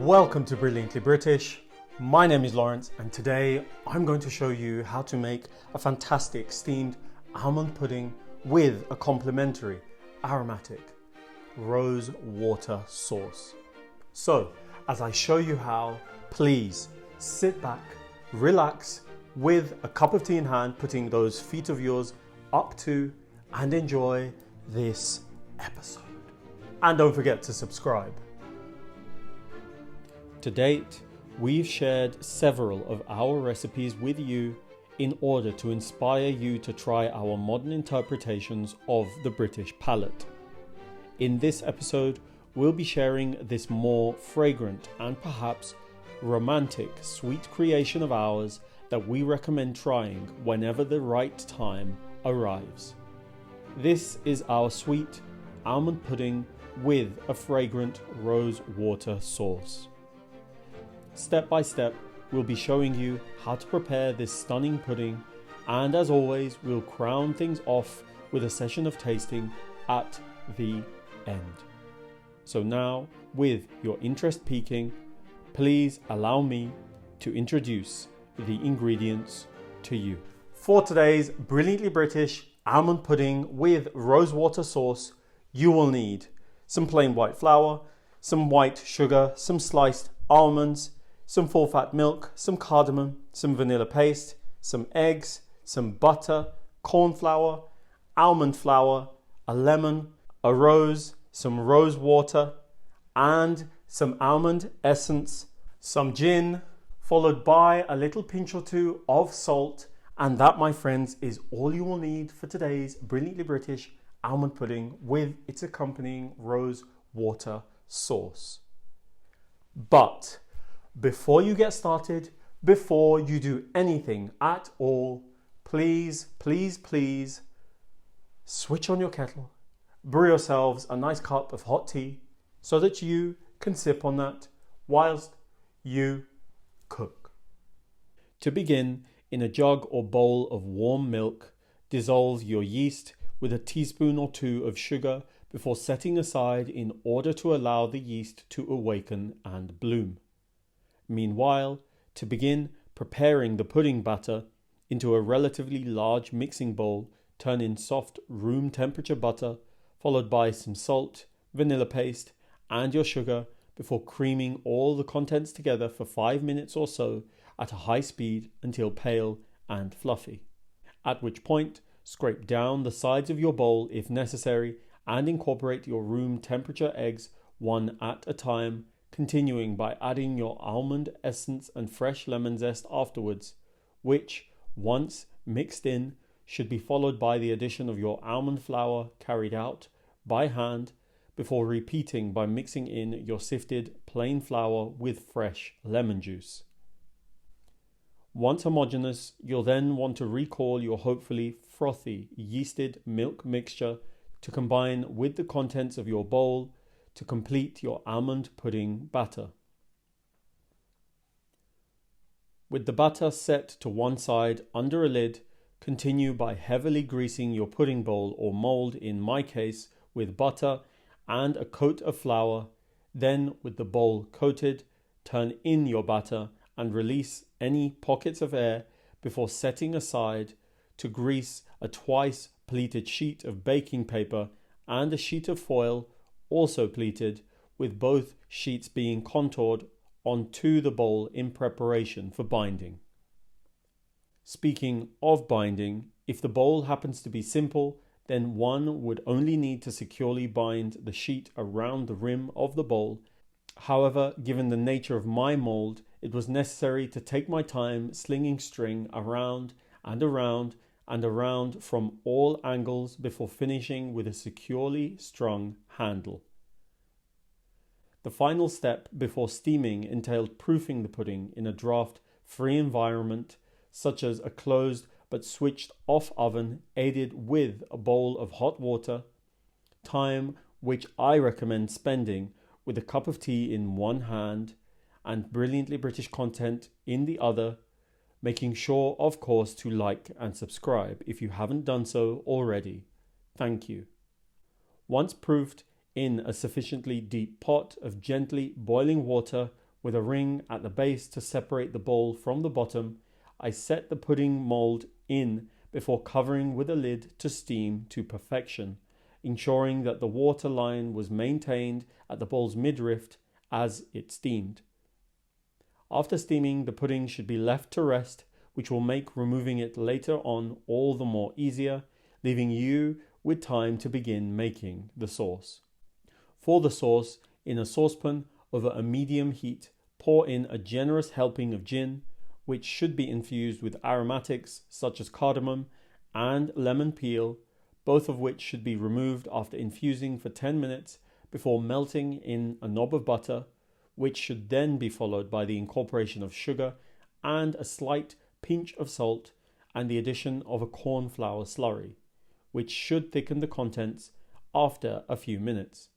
Welcome to Brilliantly British. My name is Lawrence and today I'm going to show you how to make a fantastic steamed almond pudding with a complementary aromatic rose water sauce. So as I show you how, please sit back, relax with a cup of tea in hand, putting those feet of yours up to and enjoy this episode. And don't forget to subscribe. To date, we've shared several of our recipes with you in order to inspire you to try our modern interpretations of the British palate. In this episode, we'll be sharing this more fragrant and perhaps romantic sweet creation of ours that we recommend trying whenever the right time arrives. This is our sweet almond pudding with a fragrant rose water sauce. Step by step, we'll be showing you how to prepare this stunning pudding, and as always, we'll crown things off with a session of tasting at the end. So now, with your interest peaking, please allow me to introduce the ingredients to you. For today's Brilliantly British almond pudding with rosewater sauce, you will need some plain white flour, some white sugar, some sliced almonds, some full fat milk, some cardamom, some vanilla paste, some eggs, some butter, cornflour, almond flour, a lemon, a rose, some rose water, and some almond essence, some gin, followed by a little pinch or two of salt. And that, my friends, is all you will need for today's Brilliantly British almond pudding with its accompanying rose water sauce. But before you get started, before you do anything at all, please switch on your kettle, brew yourselves a nice cup of hot tea so that you can sip on that whilst you cook. To begin, in a jug or bowl of warm milk, dissolve your yeast with a teaspoon or two of sugar before setting aside in order to allow the yeast to awaken and bloom. Meanwhile, to begin preparing the pudding batter, into a relatively large mixing bowl, turn in soft room temperature butter, followed by some salt, vanilla paste, and your sugar before creaming all the contents together for 5 minutes or so at a high speed until pale and fluffy. At which point, scrape down the sides of your bowl if necessary and incorporate your room temperature eggs one at a time, continuing by adding your almond essence and fresh lemon zest afterwards, which, once mixed in, should be followed by the addition of your almond flour carried out by hand before repeating by mixing in your sifted plain flour with fresh lemon juice. Once homogeneous, you'll then want to recall your hopefully frothy yeasted milk mixture to combine with the contents of your bowl to complete your almond pudding batter. With the batter set to one side under a lid, continue by heavily greasing your pudding bowl or mould, in my case, with butter and a coat of flour. Then, with the bowl coated, turn in your batter and release any pockets of air before setting aside to grease a twice pleated sheet of baking paper and a sheet of foil, also pleated, with both sheets being contoured onto the bowl in preparation for binding. Speaking of binding, if the bowl happens to be simple, then one would only need to securely bind the sheet around the rim of the bowl. However, given the nature of my mould, it was necessary to take my time slinging string around and around and around from all angles before finishing with a securely strung handle. The final step before steaming entailed proofing the pudding in a draft-free environment, such as a closed but switched off oven aided with a bowl of hot water, time which I recommend spending with a cup of tea in one hand and Brilliantly British content in the other, making sure, of course, to like and subscribe if you haven't done so already. Thank you. Once proofed in a sufficiently deep pot of gently boiling water with a ring at the base to separate the bowl from the bottom, I set the pudding mould in before covering with a lid to steam to perfection, ensuring that the water line was maintained at the bowl's midriff as it steamed. After steaming, the pudding should be left to rest, which will make removing it later on all the more easier, leaving you with time to begin making the sauce. For the sauce, in a saucepan over a medium heat, pour in a generous helping of gin, which should be infused with aromatics such as cardamom and lemon peel, both of which should be removed after infusing for 10 minutes before melting in a knob of butter, which should then be followed by the incorporation of sugar and a slight pinch of salt and the addition of a cornflour slurry, which should thicken the contents after a few minutes.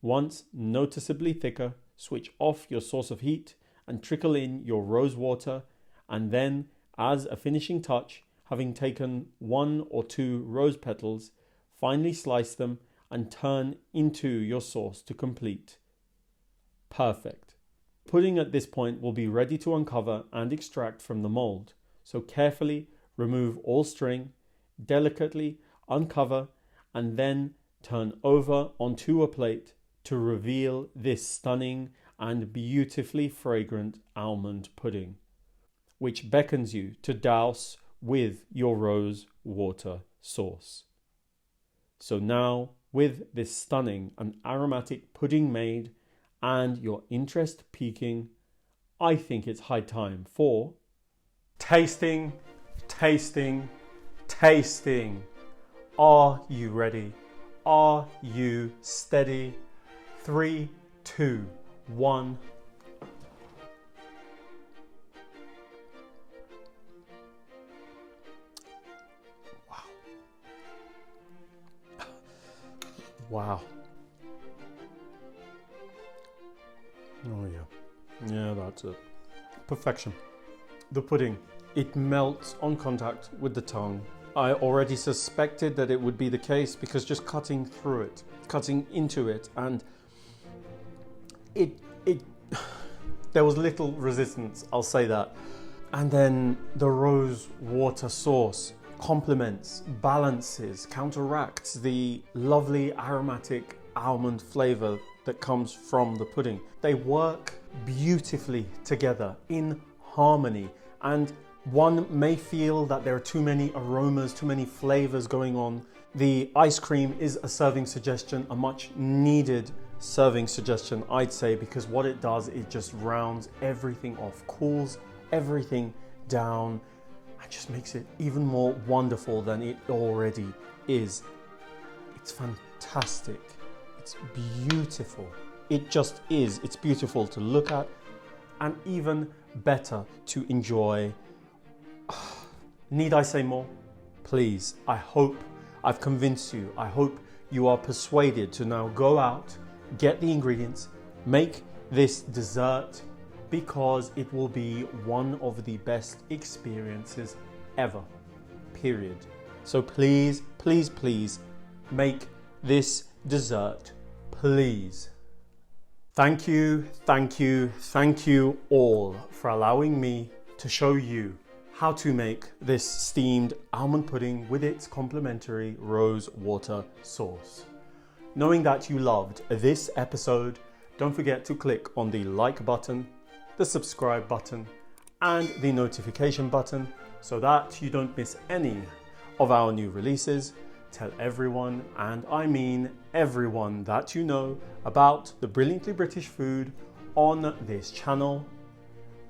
Once noticeably thicker, switch off your source of heat and trickle in your rose water, and then, as a finishing touch, having taken 1 or 2 rose petals, finely slice them and turn into your sauce to complete. Perfect. Pudding at this point will be ready to uncover and extract from the mould, so carefully remove all string, delicately uncover, and then turn over onto a plate to reveal this stunning and beautifully fragrant almond pudding, which beckons you to douse with your rose water sauce. So now, with this stunning and aromatic pudding made and your interest peaking, I think it's high time for tasting, tasting, tasting. Are you ready? Are you steady? 3, 2, 1. Wow. Wow. Oh yeah. Yeah, that's it. Perfection. The pudding. It melts on contact with the tongue. I already suspected that it would be the case because just cutting through it, cutting into it, and there was little resistance, I'll say that. And then the rose water sauce complements, balances, counteracts the lovely aromatic almond flavor that comes from the pudding. They work beautifully together in harmony, and one may feel that there are too many aromas, too many flavors going on. The ice cream is a serving suggestion, a much needed serving suggestion, I'd say, because what it does, it just rounds everything off, cools everything down, and just makes it even more wonderful than it already is. It's fantastic. It's beautiful. It just is. It's beautiful to look at and even better to enjoy. Need I say more? Please, I hope I've convinced you. I hope you are persuaded to now go out, get the ingredients, make this dessert, because it will be one of the best experiences ever, period. So please, please, please make this dessert, please. Thank you, thank you, thank you all for allowing me to show you how to make this steamed almond pudding with its complimentary rose water sauce. Knowing that you loved this episode, don't forget to click on the like button, the subscribe button, and the notification button so that you don't miss any of our new releases. Tell everyone, and I mean everyone, that you know about the Brilliantly British food on this channel,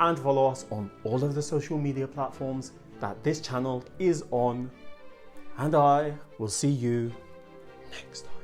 and follow us on all of the social media platforms that this channel is on, and I will see you next time.